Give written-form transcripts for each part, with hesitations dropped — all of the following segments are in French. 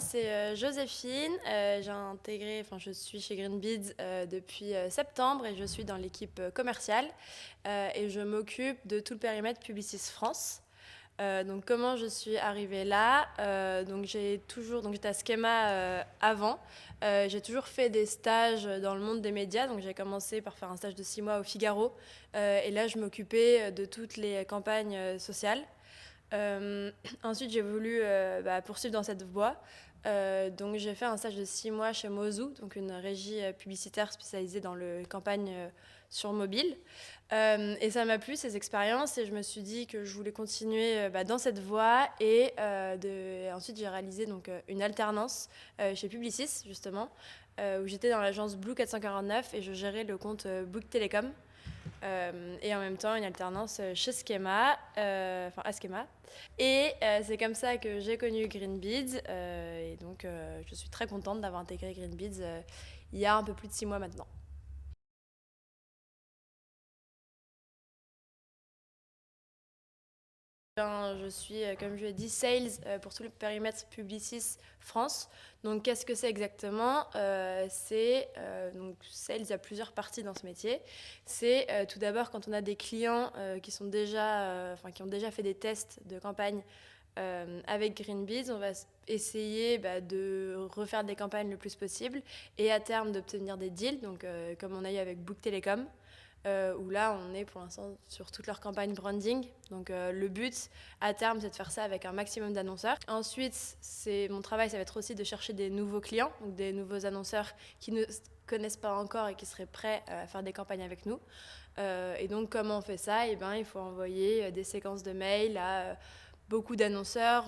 c'est Joséphine. Je suis chez Greenbeads depuis septembre et je suis dans l'équipe commerciale et je m'occupe de tout le périmètre Publicis France. Donc comment je suis arrivée là j'étais à Schema avant. J'ai toujours fait des stages dans le monde des médias. Donc j'ai commencé par faire un stage de 6 mois au Figaro et là je m'occupais de toutes les campagnes sociales. Ensuite, j'ai voulu poursuivre dans cette voie. Donc, j'ai fait un stage de 6 mois chez Mozou, donc une régie publicitaire spécialisée dans le campagne sur mobile. Et ça m'a plu, ces expériences, et je me suis dit que je voulais continuer dans cette voie. Ensuite, j'ai réalisé une alternance chez Publicis, justement, où j'étais dans l'agence Blue 449 et je gérais le compte Bouygues Télécom. Et en même temps une alternance chez Schema, à Schema. Et c'est comme ça que j'ai connu Greenbeads. Je suis très contente d'avoir intégré Greenbeads il y a un peu plus de 6 mois maintenant. Je suis, comme je l'ai dit, sales pour tout le périmètre Publicis France. Donc, qu'est-ce que c'est exactement? Sales, il y a plusieurs parties dans ce métier. C'est tout d'abord quand on a des clients qui ont déjà fait des tests de campagne avec Greenbeads, on va essayer de refaire des campagnes le plus possible et à terme d'obtenir des deals, comme on a eu avec Bouygues Télécom. Où là, on est pour l'instant sur toute leur campagne branding. Donc, le but, à terme, c'est de faire ça avec un maximum d'annonceurs. Ensuite, mon travail, ça va être aussi de chercher des nouveaux clients, donc des nouveaux annonceurs qui ne connaissent pas encore et qui seraient prêts à faire des campagnes avec nous. Et donc, comment on fait ça? Il faut envoyer des séquences de mails à beaucoup d'annonceurs,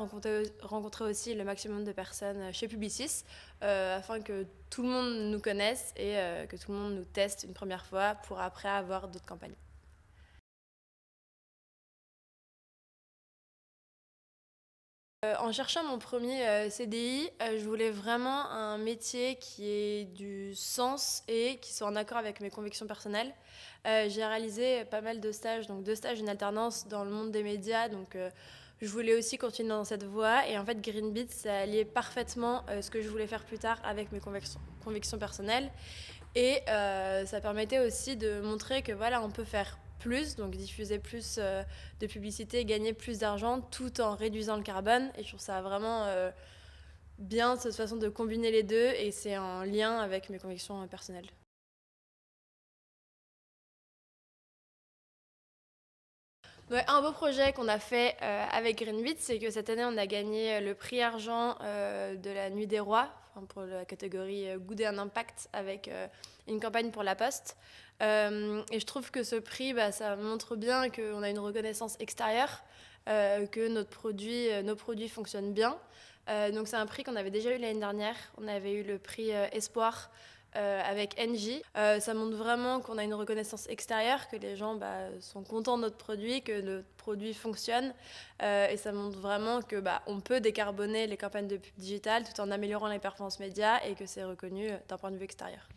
rencontrer aussi le maximum de personnes chez Publicis afin que tout le monde nous connaisse et que tout le monde nous teste une première fois pour après avoir d'autres campagnes. En cherchant mon premier CDI, je voulais vraiment un métier qui ait du sens et qui soit en accord avec mes convictions personnelles. J'ai réalisé pas mal de stages, donc 2 stages, une alternance dans le monde des médias, je voulais aussi continuer dans cette voie et en fait Greenbeads, ça alliait parfaitement ce que je voulais faire plus tard avec mes convictions personnelles et ça permettait aussi de montrer que voilà, on peut faire plus, donc diffuser plus de publicité, gagner plus d'argent tout en réduisant le carbone et je trouve ça vraiment bien cette façon de combiner les deux et c'est en lien avec mes convictions personnelles. Ouais, un beau projet qu'on a fait avec Greenbeads, c'est que cette année, on a gagné le prix argent de la Nuit des Rois, pour la catégorie Goût et un impact, avec une campagne pour La Poste. Et je trouve que ce prix, ça montre bien qu'on a une reconnaissance extérieure, que nos produits fonctionnent bien. Donc c'est un prix qu'on avait déjà eu l'année dernière. On avait eu le prix Espoir avec Engie. Ça montre vraiment qu'on a une reconnaissance extérieure, que les gens sont contents de notre produit, que notre produit fonctionne. Et ça montre vraiment que on peut décarboner les campagnes de pub digitale tout en améliorant les performances médias et que c'est reconnu d'un point de vue extérieur.